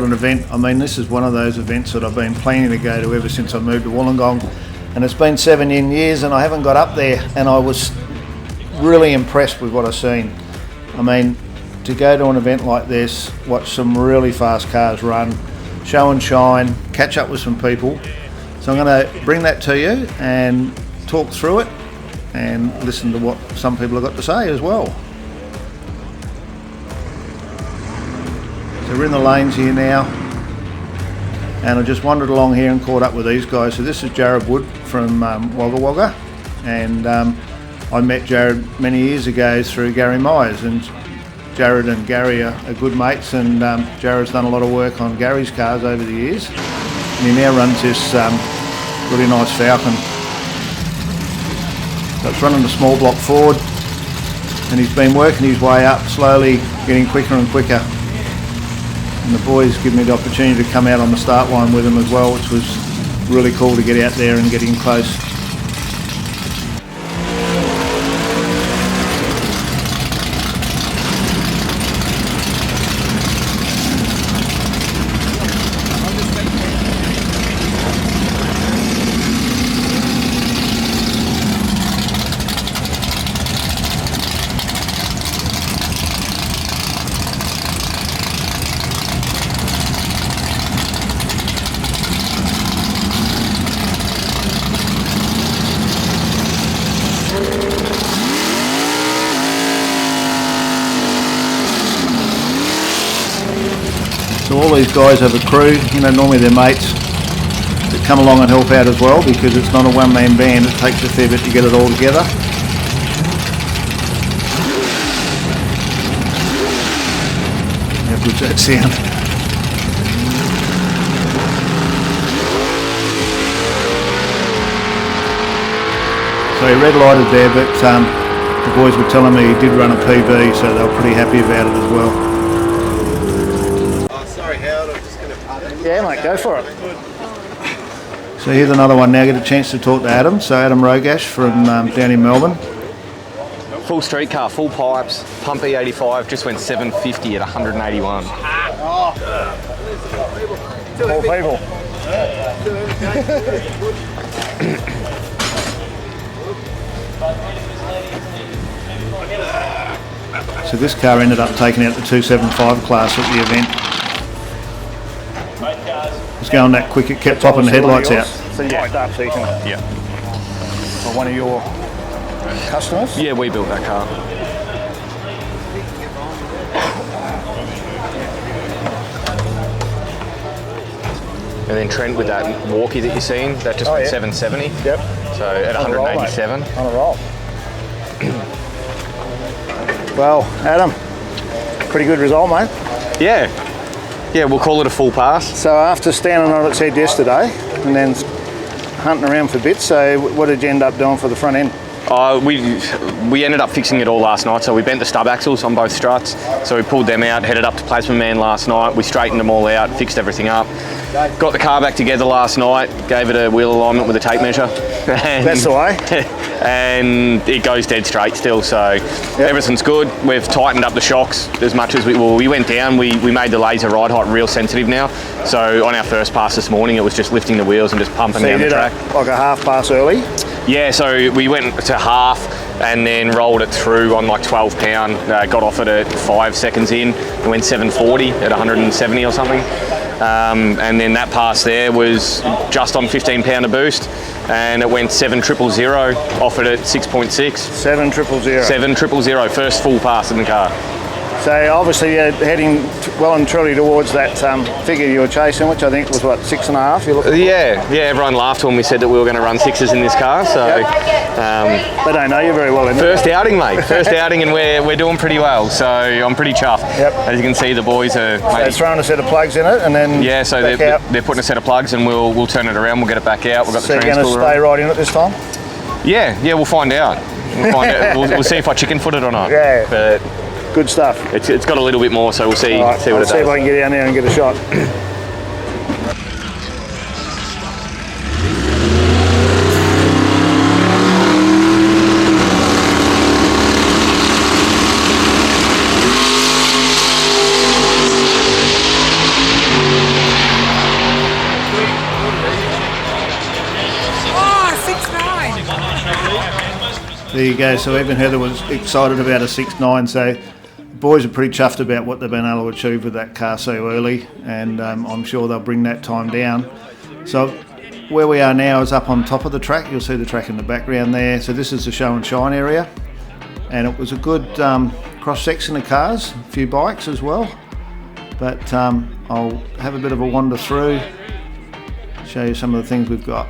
an event. I mean, this is one of those events that I've been planning to go to ever since I moved to Wollongong, and it's been 17 years and I haven't got up there, and I was really impressed with what I've seen. I mean, to go to an event like this, watch some really fast cars run, show and shine, catch up with some people. So I'm going to bring that to you and talk through it and listen to what some people have got to say as well. So we're in the lanes here now, and I just wandered along here and caught up with these guys. So this is Jarrod Wood from Wagga Wagga, and I met Jarrod many years ago through Gary Myers, and Jarrod and Gary are good mates, and Jarrod's done a lot of work on Gary's cars over the years, and he now runs this really nice Falcon. So it's running a small block Ford, and he's been working his way up slowly, getting quicker and quicker. And the boys give me the opportunity to come out on the start line with him as well, which was really cool to get out there and get in close. So all these guys have a crew, you know, normally they're mates that come along and help out as well, because it's not a one-man band, it takes a fair bit to get it all together. How good's that sound? So he red lighted there, but the boys were telling me he did run a PB, so they were pretty happy about it as well. Yeah, mate, go for it. So here's another one now. Get a chance to talk to Adam. So Adam Rogash from down in Melbourne. Full street car, full pipes, pump E85, just went 750 at 181. More people. So this car ended up taking out the 275 class at the event. It's going that quick, it kept popping the headlights out. So you start seeking it? Yeah. For one of your customers? Yeah, we built that car. And then Trent with that walkie that you're seeing, that just went 770. Yep. So at 187. On a roll. Well, Adam, pretty good result, mate. Yeah. Yeah, we'll call it a full pass. So after standing on its head yesterday and then hunting around for bits, so what did you end up doing for the front end? We ended up fixing it all last night, so we bent the stub axles on both struts, so we pulled them out, headed up to Plasma Man last night, we straightened them all out, fixed everything up, got the car back together last night, gave it a wheel alignment with a tape measure. That's the way. And it goes dead straight still, so everything's good. We've tightened up the shocks as much as we went down, we made the laser ride height real sensitive now, so on our first pass this morning it was just lifting the wheels and just pumping down the track. Like a half pass early? Yeah, so we went to half and then rolled it through on like 12 pound, got off it at 5 seconds in, and went 740 at 170 or something. And then that pass there was just on 15 pound of boost, and it went 7000 off it at 6.6. 7000. 7000, first full pass in the car. So obviously you're heading well and truly towards that figure you were chasing, which I think was what, 6.5? You look yeah, everyone laughed when we said that we were going to run sixes in this car. So they don't know you very well. First outing, mate. First outing, and we're doing pretty well. So I'm pretty chuffed. Yep. As you can see, the boys are. So they're throwing a set of plugs in it, and then so they're putting a set of plugs, and we'll turn it around. We'll get it back out. We've got so the you're going to stay right in it this time? Yeah, we'll find out. We'll see if I chicken foot it or not. Yeah. But good stuff. It's got a little bit more, so we'll see. Right, see what it does. See if I can get down there and get a shot. There you go. So even Heather was excited about a 6.9. So the boys are pretty chuffed about what they've been able to achieve with that car so early, and I'm sure they'll bring that time down. So where we are now is up on top of the track. You'll see the track in the background there. So this is the show and shine area, and it was a good cross section of cars, a few bikes as well. But I'll have a bit of a wander through, show you some of the things we've got.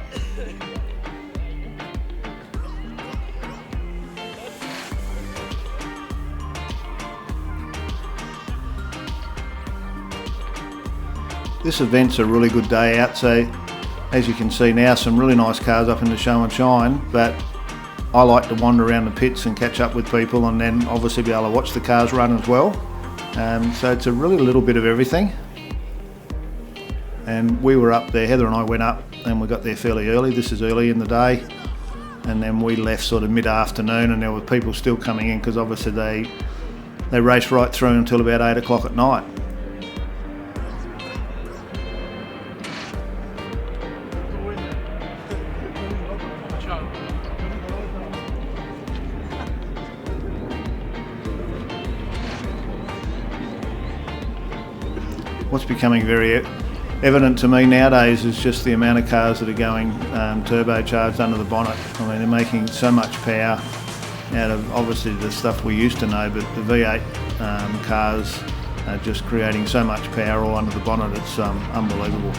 This event's a really good day out, so as you can see now, some really nice cars up in the show and shine, but I like to wander around the pits and catch up with people, and then obviously be able to watch the cars run as well. So it's a really little bit of everything. And we were up there, Heather and I went up, and we got there fairly early. This is early in the day, and then we left sort of mid-afternoon, and there were people still coming in because obviously they raced right through until about 8 o'clock at night. What's becoming very evident to me nowadays is just the amount of cars that are going turbocharged under the bonnet. I mean, they're making so much power out of obviously the stuff we used to know, but the V8 cars are just creating so much power all under the bonnet, it's unbelievable.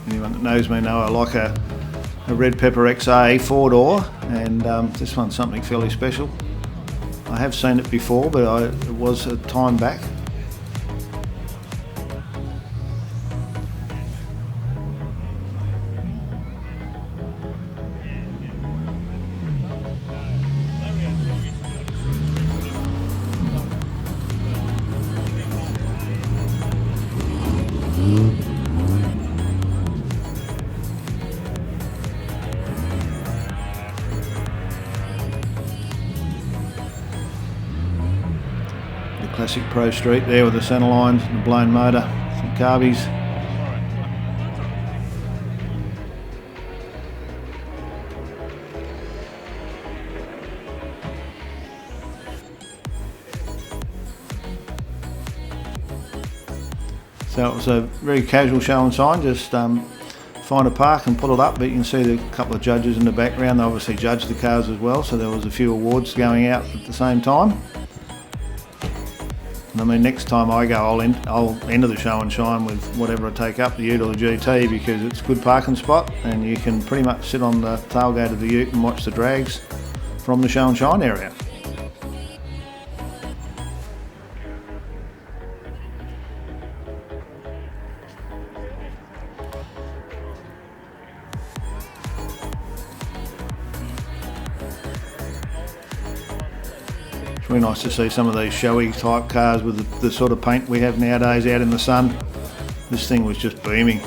Anyone that knows me know I like a Red Pepper XA 4-door, and this one's something fairly special. I have seen it before, but it was a time back. Classic Pro Street there with the centre lines and the blown motor, some carbies. So it was a very casual show and sign, just find a park and pull it up, but you can see the couple of judges in the background. They obviously judged the cars as well, so there was a few awards going out at the same time. I mean, next time I go, I'll enter the show and shine with whatever I take up, the Ute or the GT, because it's a good parking spot, and you can pretty much sit on the tailgate of the Ute and watch the drags from the show and shine area. It's really nice to see some of these showy type cars with the sort of paint we have nowadays out in the sun. This thing was just beaming.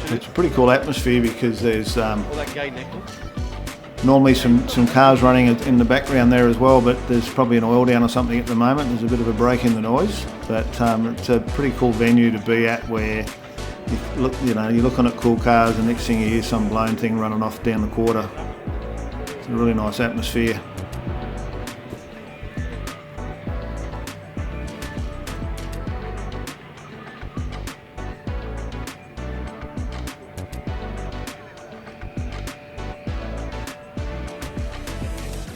It's a pretty cool atmosphere because there's normally some cars running in the background there as well, but there's probably an oil down or something at the moment. There's a bit of a break in the noise, but it's a pretty cool venue to be at, where you're looking at cool cars, and next thing you hear some blown thing running off down the quarter. It's a really nice atmosphere.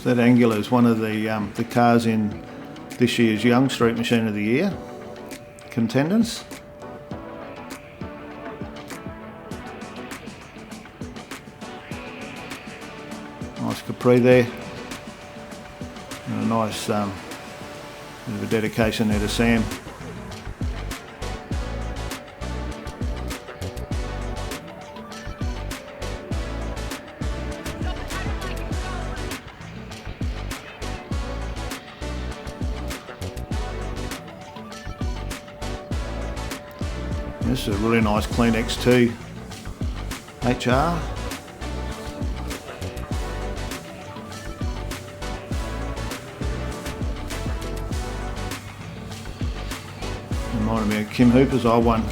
That Angular is one of the cars in this year's Young Street Machine of the Year, contenders. Nice Capri there. And a nice bit of a dedication there to Sam. This is a really nice clean X2 HR. Reminded me of Kim Hooper's old one.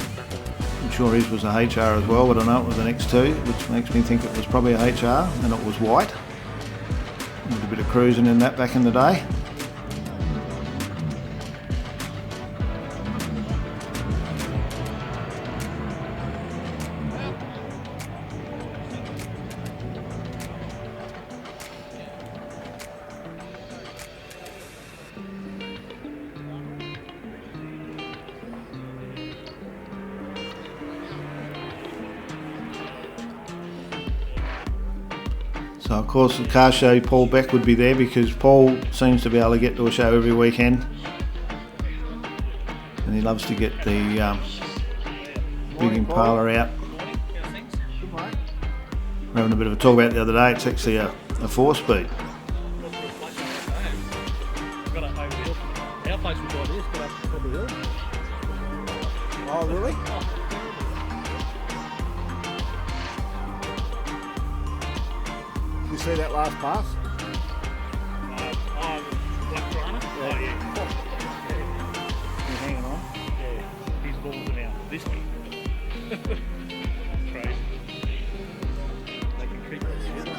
I'm sure his was a HR as well, but I know it was an X2, which makes me think it was probably a HR, and it was white. Did a bit of cruising in that back in the day. So of course the car show, Paul Beck would be there because Paul seems to be able to get to a show every weekend, and he loves to get the big Impala out. We're having a bit of a talk about it the other day. It's actually a 4-speed. Oh, really? You see that last pass? Black Torana? Yeah. Oh, yeah. You're hanging on? Yeah. His balls are now this way. Crazy. They can keep it together.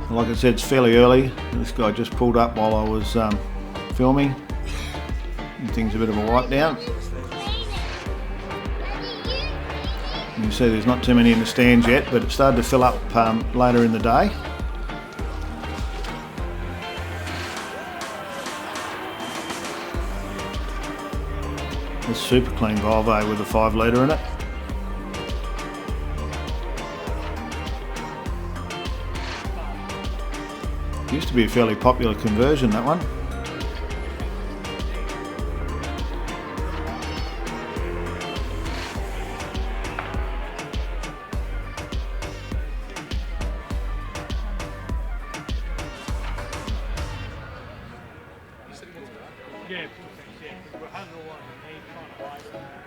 Like I said, it's fairly early. This guy just pulled up while I was filming. And things a bit of a wipe down. You can see there's not too many in the stands yet, but it started to fill up later in the day. It's super clean Volvo with a 5 litre in it. Used to be a fairly popular conversion, that one.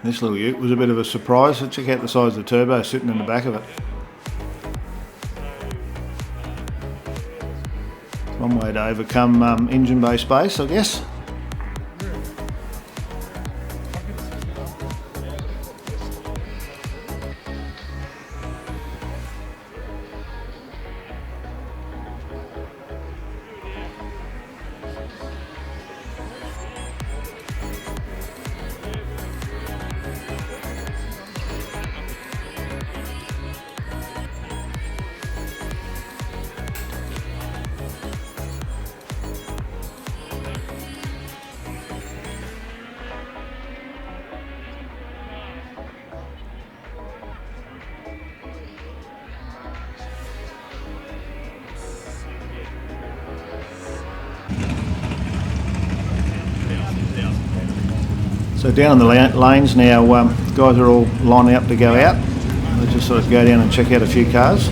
This little ute was a bit of a surprise. So check out the size of the turbo sitting in the back of it. One way to overcome engine bay space, I guess. So down in the lanes now, guys are all lining up to go out. Let's just sort of go down and check out a few cars.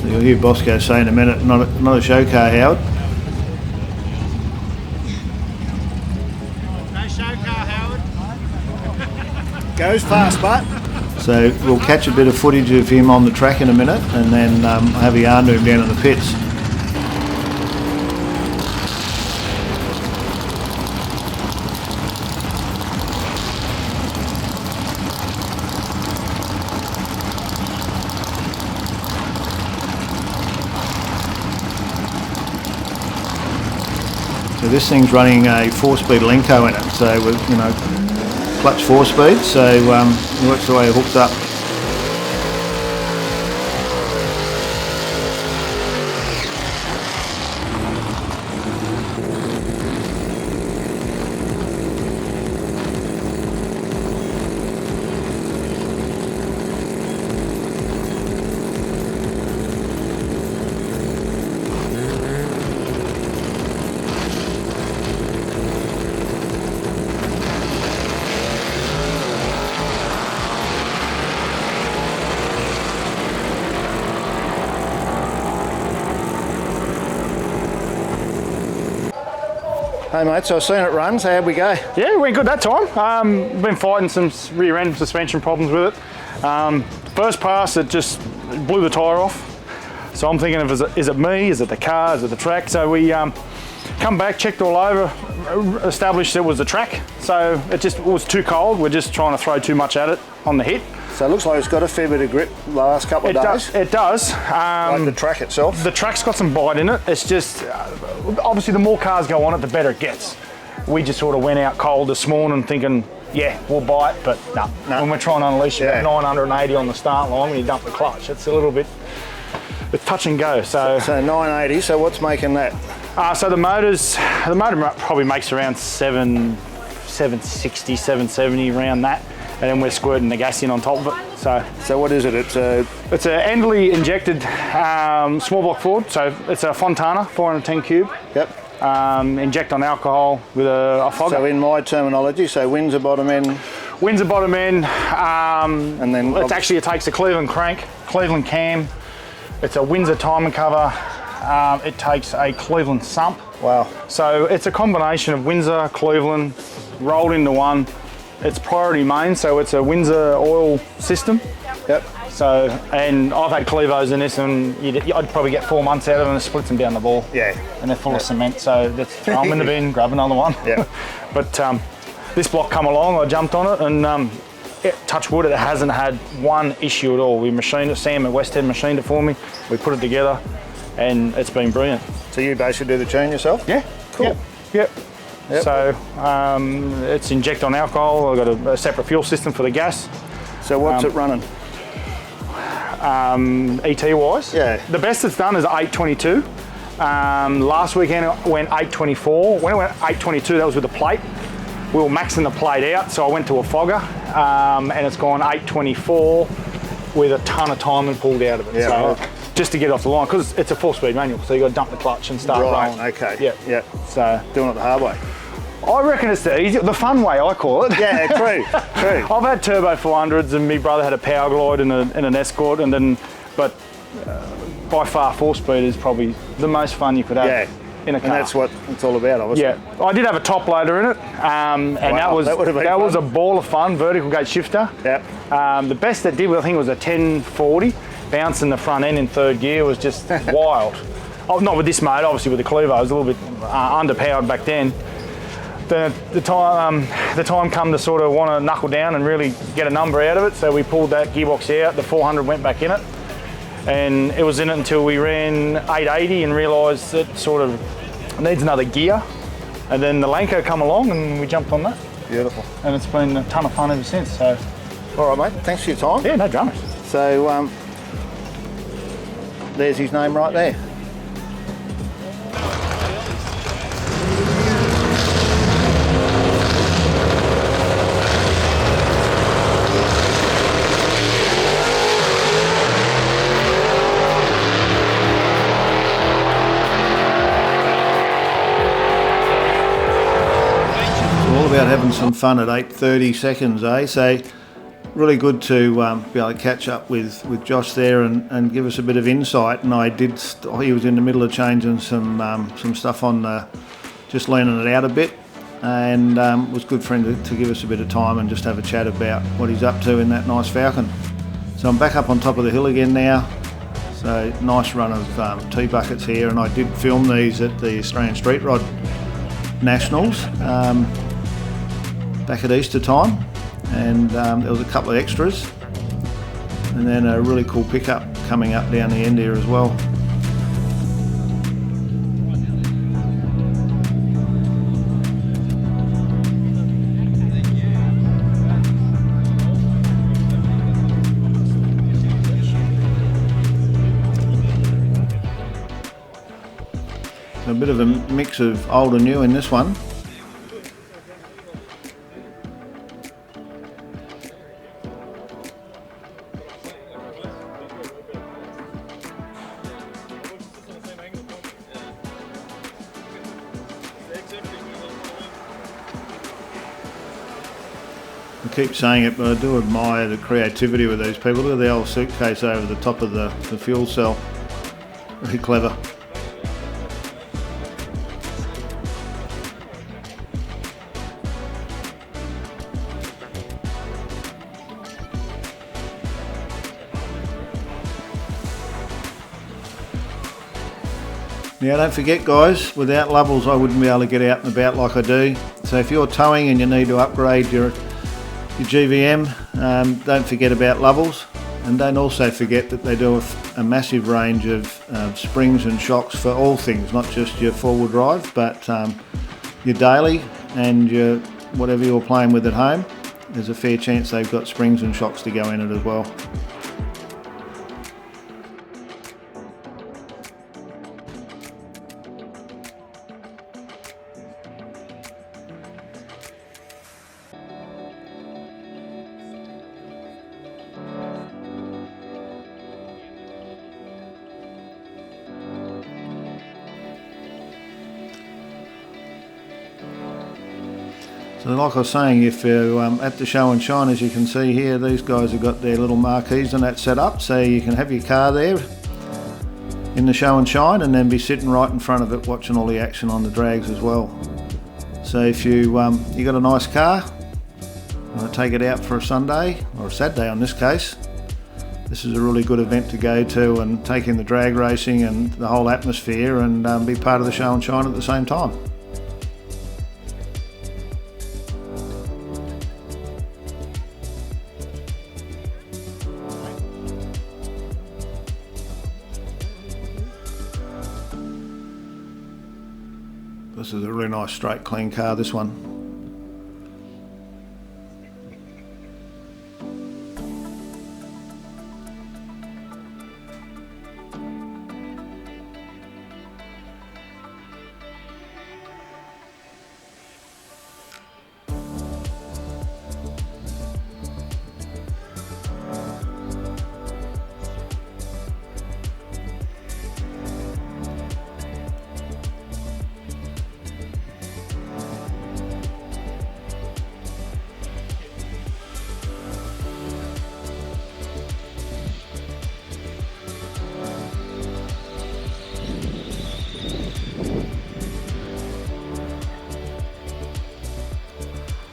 So you'll hear Bosco say in a minute, not a show car, Howard. No show car, Howard. Goes fast, but. So we'll catch a bit of footage of him on the track in a minute, and then I'll have a yarn to him down in the pits. So this thing's running a 4-speed Lenco in it, so with, you know, clutch 4-speed, so it works the way it hooks up. Hey mate, so I've seen it run, so how'd we go? Yeah, we went good that time. Been fighting some rear end suspension problems with it. First pass, it just blew the tyre off. So I'm thinking, is it me, is it the car, is it the track? So we come back, checked all over, established it was the track. So it was too cold. We're just trying to throw too much at it on the hit. So it looks like it's got a fair bit of grip the last couple of days. It does. Like the track itself. The track's got some bite in it. It's just, obviously the more cars go on it, the better it gets. We just sort of went out cold this morning thinking, yeah, we'll bite, but no. When we're trying to unleash it at 980 on the start line, when you dump the clutch, it's a little bit, it's touch and go. So 980, so what's making that? So the motor probably makes around 760, 770, around that. And then we're squirting the gas in on top of it. So what is it? It's a Enderley injected small block Ford. So it's a Fontana 410 cube. Yep. Inject on alcohol with a fogger. So in my terminology, so Windsor bottom end. Windsor bottom end. And then it takes a Cleveland crank, Cleveland cam. It's a Windsor timing cover. It takes a Cleveland sump. Wow. So it's a combination of Windsor, Cleveland, rolled into one. It's priority main, so it's a Windsor oil system. Yep. So, and I've had Clevos in this, and I'd probably get 4 months out of them and splits them down the ball. Yeah. And they're full of cement, so let's throw them in the bin, grab another one. Yeah. But this block come along, I jumped on it, and touch wood, it hasn't had one issue at all. We machined it, Sam at Westhead machined it for me. We put it together, and it's been brilliant. So you basically do the tune yourself? Yeah. Cool. Yep. So it's inject on alcohol. I've got a separate fuel system for the gas. So what's it running? ET wise? Yeah. The best it's done is 822. Last weekend it went 824. When it went 822, that was with the plate. We were maxing the plate out, so I went to a fogger, and it's gone 824 with a ton of timing pulled out of it. Yeah, So right. just to get off the line, because it's a 4-speed manual, so you got to dump the clutch and start rolling. Okay. Yeah. So doing it the hard way. I reckon it's the fun way, I call it. Yeah, true. I've had turbo 400s, and my brother had a Power Glide in an Escort, but by far 4-speed is probably the most fun you could have in a car. And that's what it's all about, obviously. Yeah, I did have a top loader in it, and that was a ball of fun. Vertical gate shifter. Yep. The best that did, I think, was a 1040. Bouncing the front end in third gear was just wild. Oh, not with this mode, obviously with the Clevo, it was a little bit underpowered back then. The time come to sort of want to knuckle down and really get a number out of it, so we pulled that gearbox out. The 400 went back in it, and it was in it until we ran 880 and realised it sort of needs another gear. And then the Lenco come along and we jumped on that. Beautiful. And it's been a ton of fun ever since. So, all right, mate. Thanks for your time. Yeah, no dramas. So there's his name right there. About having some fun at 8:30 seconds, eh? So really good to be able to catch up with Josh there and give us a bit of insight. And he was in the middle of changing some stuff on just leaning it out a bit, and it was good for him to give us a bit of time and just have a chat about what he's up to in that nice Falcon. So I'm back up on top of the hill again now. So nice run of T-buckets here, and I did film these at the Australian Street Rod Nationals. Back at Easter time, and there was a couple of extras, and then a really cool pickup coming up down the end here as well. A bit of a mix of old and new in this one. I keep saying it, but I do admire the creativity with these people. Look at the old suitcase over the top of the fuel cell. Very clever. Now don't forget guys, without levels I wouldn't be able to get out and about like I do. So if you're towing and you need to upgrade your GVM, don't forget about levels, and don't also forget that they do a massive range of springs and shocks for all things, not just your forward drive, but your daily and your whatever you're playing with at home. There's a fair chance they've got springs and shocks to go in it as well. So like I was saying, if you're at the show and shine, as you can see here, these guys have got their little marquees and that set up, so you can have your car there in the show and shine and then be sitting right in front of it watching all the action on the drags as well. So if you got a nice car, want to take it out for a Sunday, or a Saturday in this case, this is a really good event to go to and take in the drag racing and the whole atmosphere and be part of the show and shine at the same time. This is a really nice straight clean car, this one.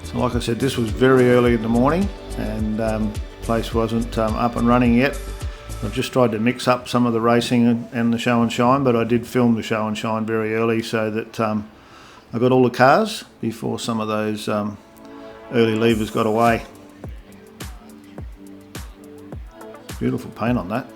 So like I said, this was very early in the morning and the place wasn't up and running yet. I've just tried to mix up some of the racing and the show and shine, but I did film the show and shine very early so that I got all the cars before some of those early leavers got away. Beautiful paint on that.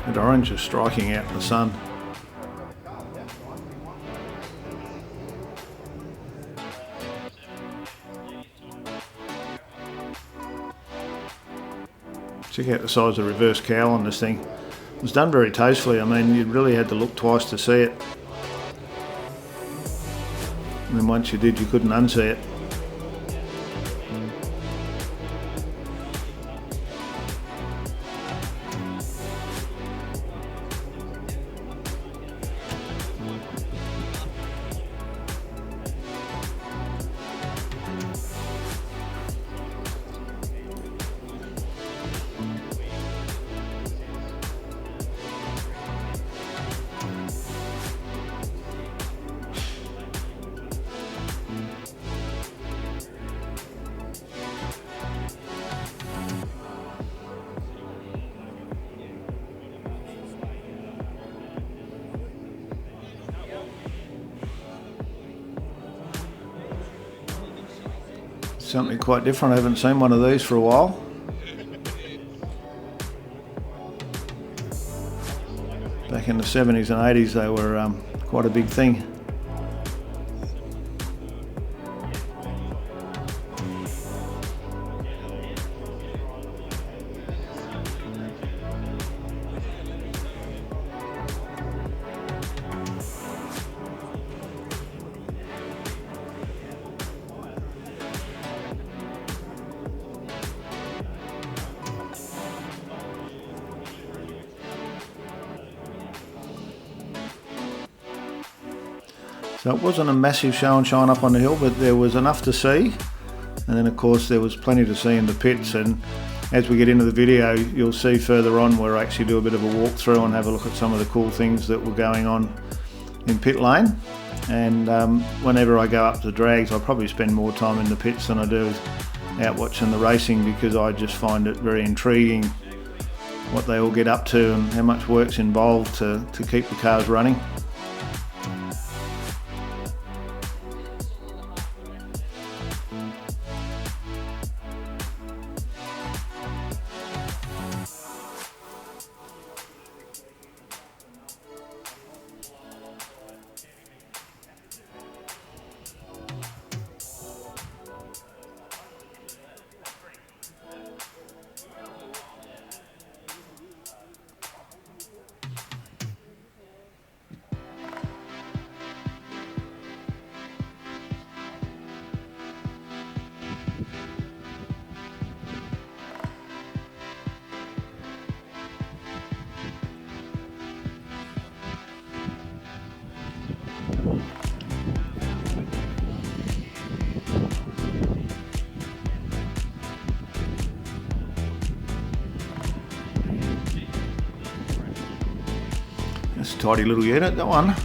And orange is striking out in the sun. Check out the size of the reverse cowl on this thing. It was done very tastefully. I mean, you really had to look twice to see it. And then once you did, you couldn't unsee it. Something quite different. I haven't seen one of these for a while. Back in the 70s and 80s they were quite a big thing. So it wasn't a massive show and shine up on the hill, but there was enough to see. And then of course there was plenty to see in the pits, and as we get into the video you'll see further on where I actually do a bit of a walkthrough and have a look at some of the cool things that were going on in pit lane. And whenever I go up to drags I probably spend more time in the pits than I do out watching the racing, because I just find it very intriguing what they all get up to and how much work's involved to keep the cars running. That's a tidy little unit, that one.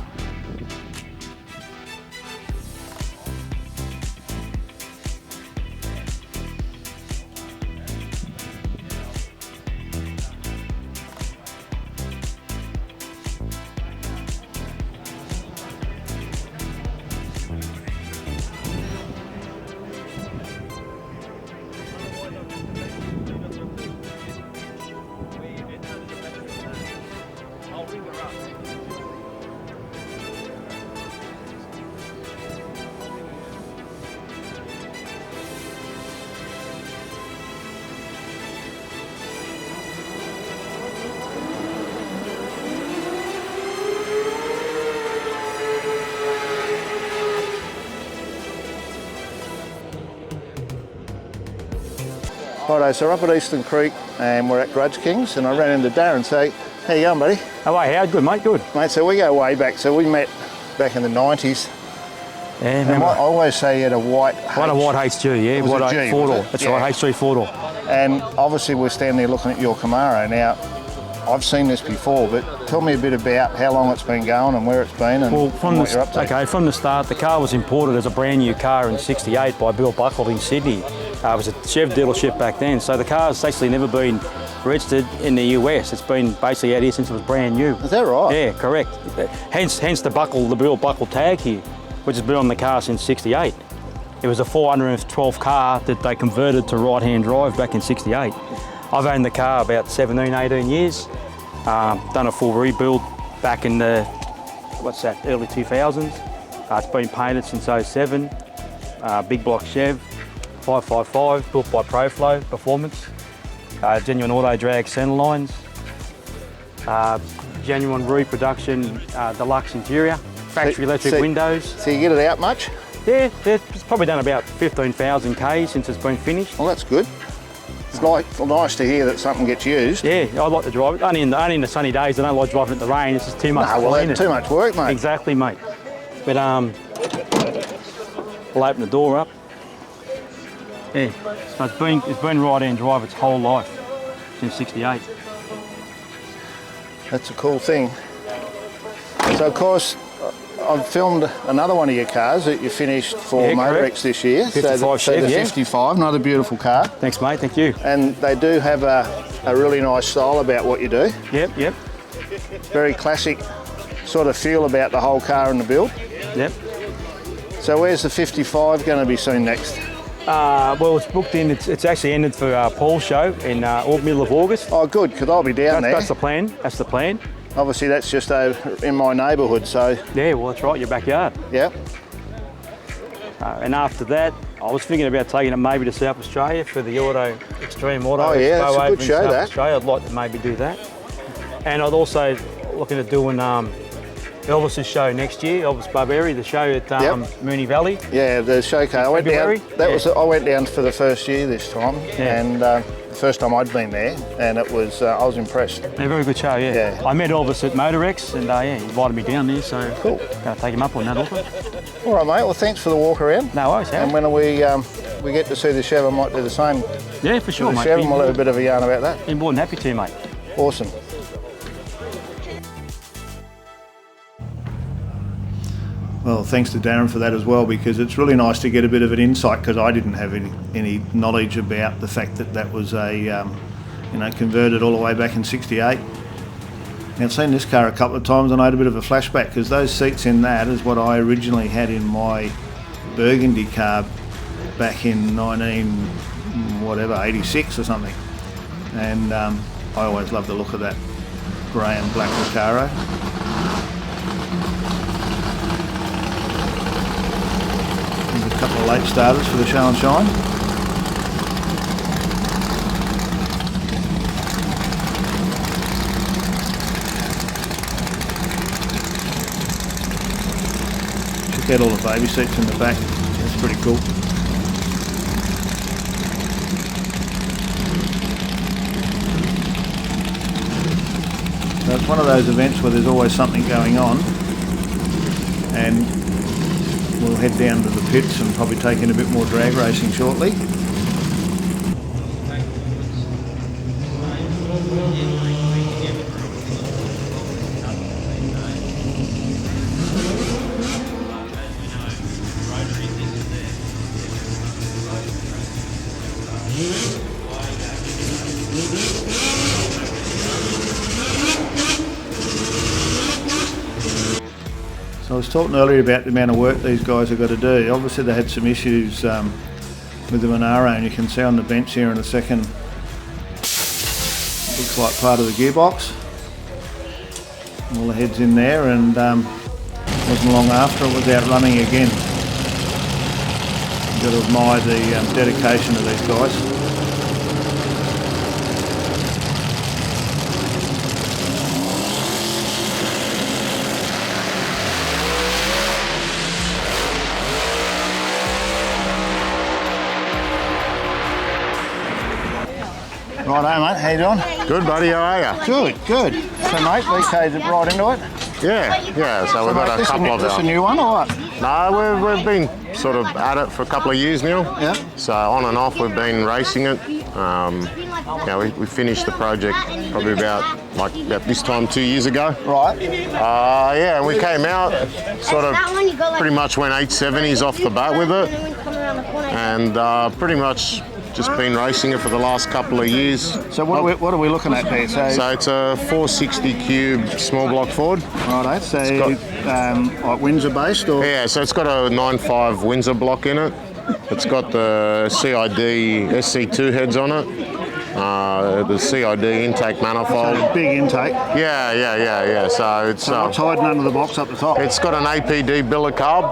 Righto, so we're up at Eastern Creek and we're at Grudge Kings, and I ran into Darren. So, how you going, buddy? How are you, Howard? Good, mate, good. Mate, so we go way back. So we met back in the 90s. Yeah, And remember. I always say you had a white What a white HG, yeah, was white a G, four door. was it? That's Yeah. right, H3 four door. And obviously we're standing there looking at your Camaro. Now, I've seen this before, but tell me a bit about how long it's been going and where it's been and Well, what you're up to. from the start, the car was imported as a brand new car in '68 by Bill Buckle in Sydney. It was a Chev dealership back then, so the car's actually never been registered in the US. It's been basically out here since it was brand new. Is that right? Yeah, correct. Hence the Bill Buckle tag here, which has been on the car since '68. It was a 412 car that they converted to right-hand drive back in '68. I've owned the car about 17, 18 years. Done a full rebuild back in the, early 2000s. It's been painted since '07. Big block Chev, 555, built by ProFlow Performance. Genuine auto drag centre lines. Genuine reproduction deluxe interior. Factory electric windows. So you get it out much? Yeah, it's probably done about 15,000 K since it's been finished. Well, that's good. It's nice to hear that something gets used. Yeah, I like to drive it. Only in the sunny days. I don't like driving it in the rain. It's just too much. No, well, that's too much work, mate. Exactly, mate. But I'll open the door up. Yeah, so it's been right-hand drive its whole life since '68. That's a cool thing. So, of course, I've filmed another one of your cars that you finished for Motorex this year. 55 so the Chev, yeah. 55, another beautiful car. Thanks, mate. Thank you. And they do have a really nice style about what you do. Yep. Very classic sort of feel about the whole car and the build. Yep. So where's the 55 going to be seen next? Well, it's booked in. It's actually ended for Paul's show in middle of August. Oh, good, because I'll be down there. That's the plan. That's the plan. Obviously, that's just over in my neighbourhood, so... Yeah, well, that's right, your backyard. Yeah. And after that, I was thinking about taking it maybe to South Australia for the Extreme Auto. Oh, yeah, Expo that's a over good in show, South that. Australia. I'd like to maybe do that. And I'd also looking at doing Elvis's show next year, Elvis Barberi, the show at Moonee Valley. Yeah, the showcase. I went down. February? I went down for the first year this time, Yeah. and the first time I'd been there, and it was I was impressed. Yeah, very good show, yeah. Yeah. I met Elvis at Motorex, and he invited me down there, so Cool. going to take him up on that offer. All right, mate. Well, thanks for the walk around. No worries, And when we get to see the Chev, I might do the same. yeah, for sure, The mate. Chev, and we'll have a bit of a yarn about that. Be more than happy to, mate. Awesome. Well, thanks to Darren for that as well, because it's really nice to get a bit of an insight, because I didn't have any knowledge about the fact that was a converted all the way back in '68. Now, I've seen this car a couple of times and I had a bit of a flashback, because those seats in that is what I originally had in my Burgundy car back in 86 or something. And I always loved the look of that grey and black Recaro. There's a couple of late starters for the show and shine. Check out all the baby seats in the back. That's pretty cool. So it's one of those events where there's always something going on, and we'll head down to the pits and probably take in a bit more drag racing shortly. So I was talking earlier about the amount of work these guys have got to do. Obviously they had some issues with the Monaro, and you can see on the bench here in a second, looks like part of the gearbox. All the heads in there, and wasn't long after it was out running again. You've got to admire the dedication of these guys. Righto, mate. How you doing? Good, buddy. How are you? Good, good. So, mate, we caved right into it. Yeah. So we've got a couple of This a them. new one, or what? No, we've been sort of at it for a couple of years now. Yeah. So on and off, we've been racing it. We finished the project probably about this time 2 years ago. Right. And we came out, sort of pretty much went 870s off the bat with it, and pretty much just been racing it for the last couple of years. So what are we looking at there? So it's a 460 cube small block Ford. Righto. So like Windsor based, or? Yeah, so it's got a 9.5 Windsor block in it. It's got the CID SC2 heads on it. The CID intake manifold. So big intake. Yeah. So it's What's hiding under the box up the top? it's got an APD billet carb,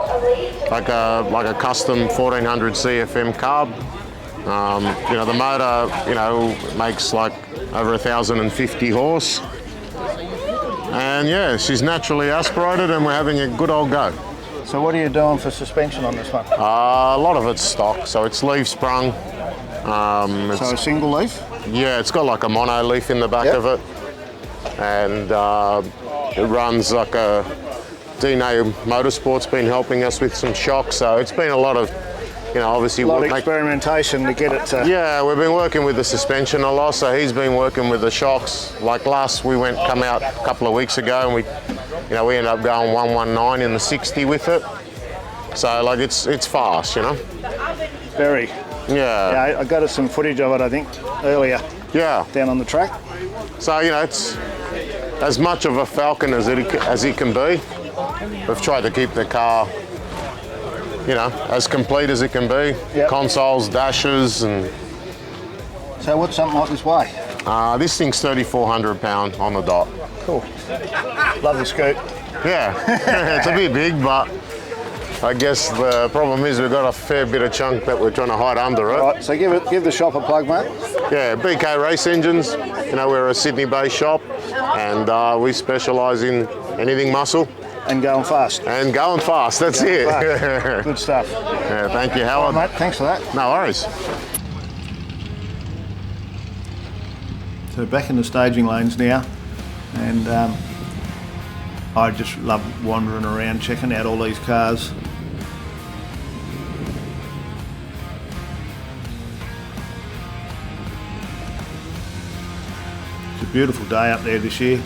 like a custom 1400 CFM carb. The motor, makes like over 1,050 horse. And yeah, she's naturally aspirated, and we're having a good old go. So what are you doing for suspension on this one? A lot of it's stock, so it's leaf sprung. So a single leaf? Yeah, it's got like a mono leaf in the back Yep. of it, and it runs like a DNA Motorsport's been helping us with some shocks, so it's been a lot of, obviously A lot of experimentation to get it to... Yeah, we've been working with the suspension a lot, so he's been working with the shocks. Like come out a couple of weeks ago, and we ended up going 119 in the 60 with it. So it's fast, Very. Yeah. Yeah, I got us some footage of it, I think, earlier Yeah. down on the track. So it's as much of a Falcon as it can be. We've tried to keep the car you know, as complete as it can be. Yep. Consoles, dashes, and So what's something like this weigh? this thing's 3,400 pound on the dot. Cool. Love the scoot. Yeah, it's a bit big, but I guess the problem is we've got a fair bit of chunk that we're trying to hide under it. Right, so give the shop a plug, mate. Yeah, BK Race Engines. You know, we're a Sydney-based shop, and we specialise in anything muscle And going fast. and going fast. That's it. Fast. Good stuff. Yeah, thank you, All Howard. right, mate, thanks for that. No worries. So back in the staging lanes now, and I just love wandering around checking out all these cars. It's a beautiful day up there this year.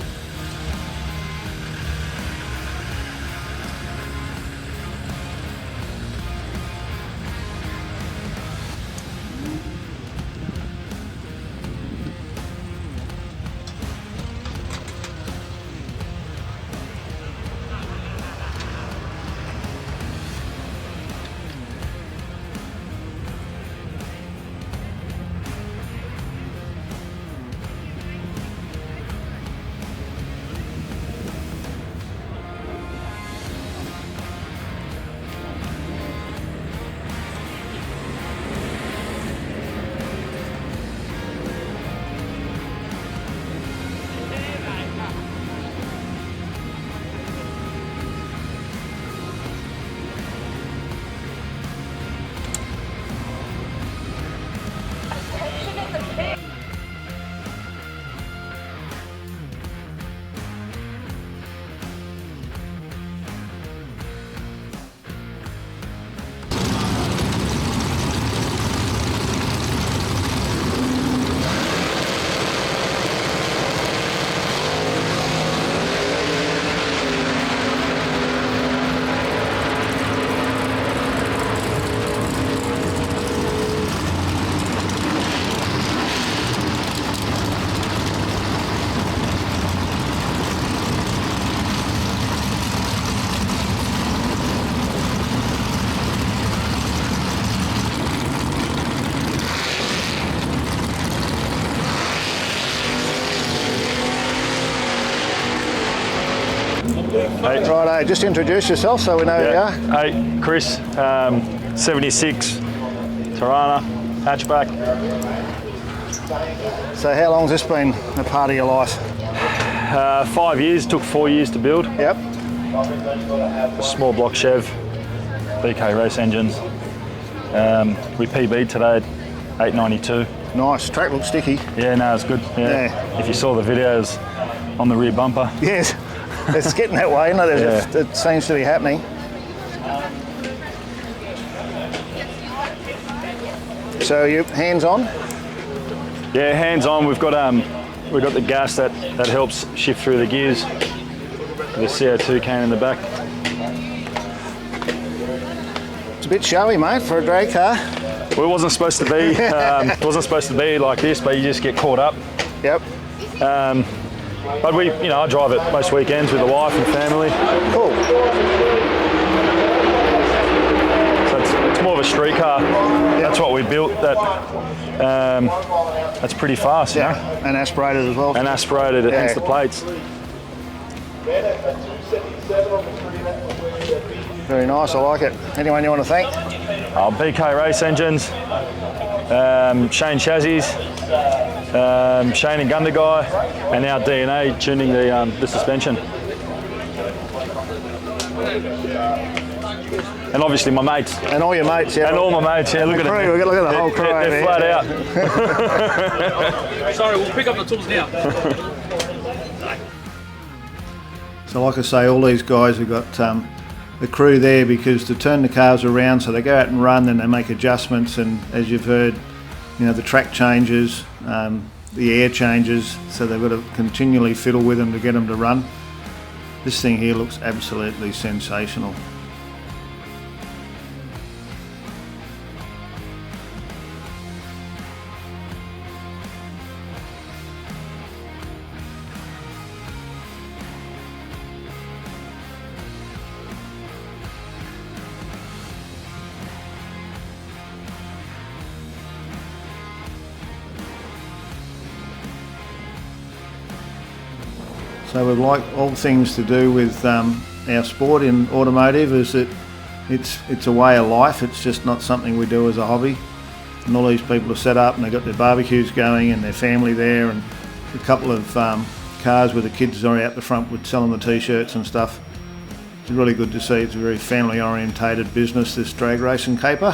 Righto, just introduce yourself so we know who you are. Hey, Chris, 76, Torana, Hatchback. So how long's this been a part of your life? 5 years, took 4 years to build. Yep. A small block Chev, BK Race Engines. We PB'd today at 892. Nice. Track looks sticky. Yeah, no, it's good. Yeah. If you saw the videos on the rear bumper. Yes. It's getting that way, isn't it? Yeah. It seems to be happening. So you hands on? Yeah, hands on. We've got the gas that helps shift through the gears. The CO2 can in the back. It's a bit showy, mate, for a drag car. Well, it wasn't supposed to be. It wasn't supposed to be like this, but you just get caught up. Yep. But I drive it most weekends with the wife and family. Cool. So it's more of a street car. That's what we built. That's pretty fast, you know? And aspirated as well. And aspirated, hence the plates. Very nice, I like it. Anyone you want to thank? BK Race Engines, Shane Chassis, Shane and Gundagai, and now DNA tuning the suspension. And obviously my mates. And all your mates, yeah. And all my mates, yeah. Look at them. Look at the whole crew. They're flat out. Sorry, we'll pick up the tools now. So like I say, all these guys have got the crew there because to turn the cars around, so they go out and run and they make adjustments, and as you've heard, the track changes, the air changes, so they've got to continually fiddle with them to get them to run. This thing here looks absolutely sensational. So we'd like all things to do with our sport in automotive is that it's a way of life. It's just not something we do as a hobby. And all these people are set up and they've got their barbecues going and their family there, and a couple of cars where the kids are out the front with selling the t-shirts and stuff. It's really good to see. It's a very family orientated business, this drag racing caper.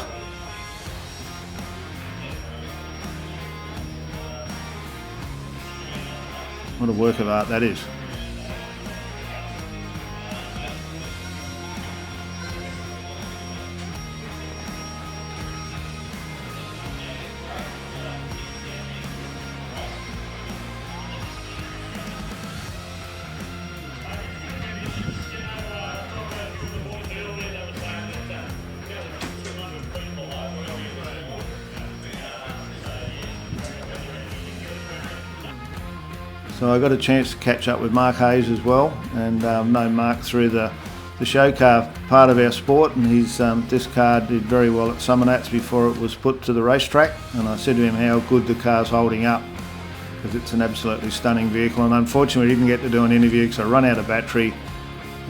What a work of art that is. So I got a chance to catch up with Mark Hayes as well, and known Mark through the show car part of our sport, and this car did very well at Summernats before it was put to the racetrack, and I said to him how good the car's holding up, because it's an absolutely stunning vehicle. And unfortunately I didn't get to do an interview because I run out of battery,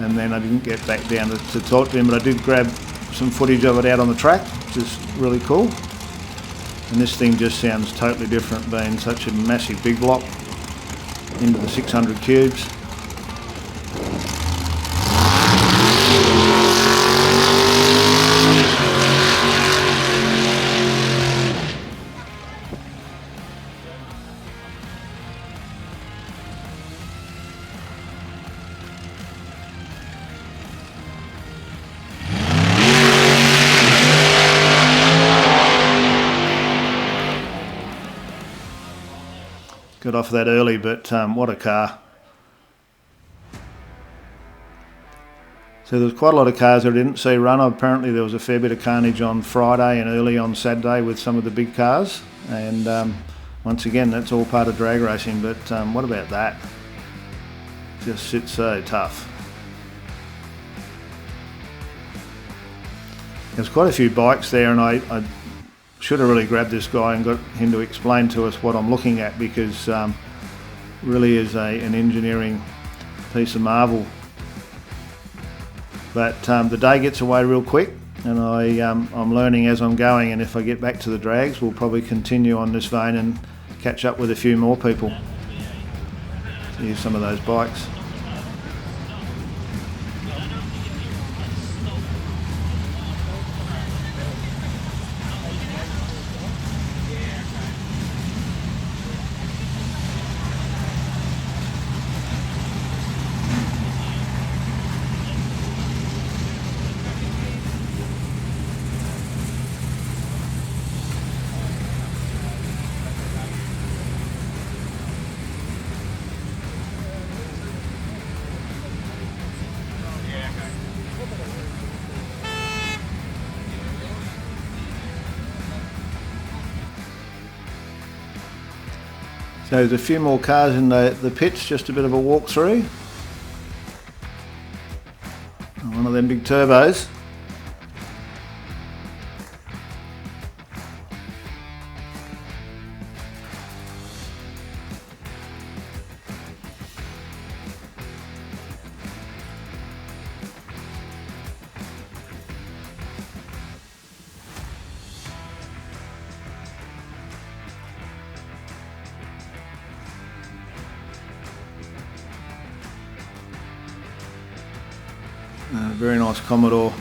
and then I didn't get back down to talk to him, but I did grab some footage of it out on the track, which is really cool. And this thing just sounds totally different, being such a massive big block into the 600 cubes. Got off that early, but what a car. So there's quite a lot of cars I didn't see run. Apparently there was a fair bit of carnage on Friday and early on Saturday with some of the big cars. And once again, that's all part of drag racing, but what about that? Just sits so tough. There's quite a few bikes there, and I should have really grabbed this guy and got him to explain to us what I'm looking at, because really is an engineering piece of marvel. But the day gets away real quick, and I'm learning as I'm going, and if I get back to the drags we'll probably continue on this vein and catch up with a few more people. Here's some of those bikes. So there's a few more cars in the pits, just a bit of a walk through. One of them big turbos. Very nice Commodore.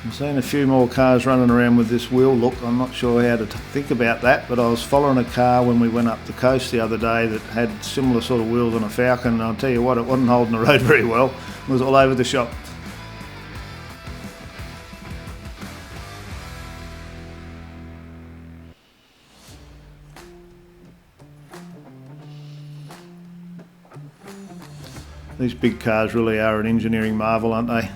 I'm seeing a few more cars running around with this wheel look. I'm not sure how to think about that, but I was following a car when we went up the coast the other day that had similar sort of wheels on a Falcon, and I'll tell you what, it wasn't holding the road very well. It was all over the shop. These big cars really are an engineering marvel, aren't they?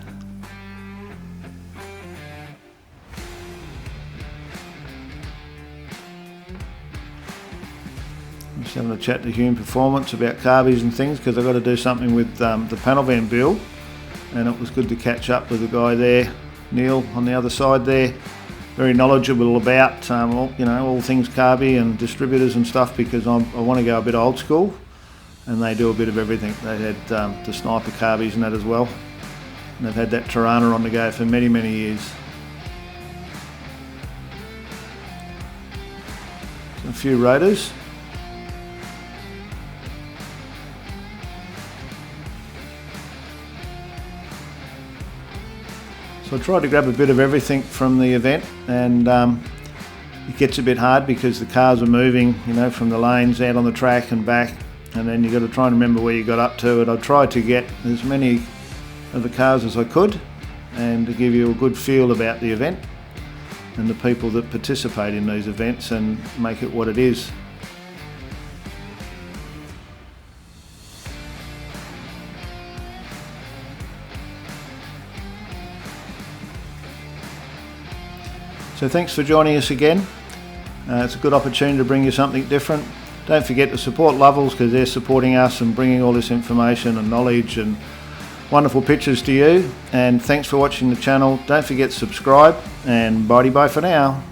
having a chat to Hume Performance about carbies and things, because I've got to do something with the panel van build, and it was good to catch up with the guy there, Neil, on the other side there. Very knowledgeable about all things carby and distributors and stuff, because I want to go a bit old school, and they do a bit of everything. They had the sniper carbies and that as well, and they've had that Torana on the go for many, many years. A few rotors. So I tried to grab a bit of everything from the event, and it gets a bit hard because the cars are moving, from the lanes out on the track and back, and then you've got to try and remember where you got up to. And I tried to get as many of the cars as I could, and to give you a good feel about the event and the people that participate in these events and make it what it is. So thanks for joining us again. It's a good opportunity to bring you something different. Don't forget to support Lovells, because they're supporting us and bringing all this information and knowledge and wonderful pictures to you. And thanks for watching the channel. Don't forget to subscribe, and bye for now.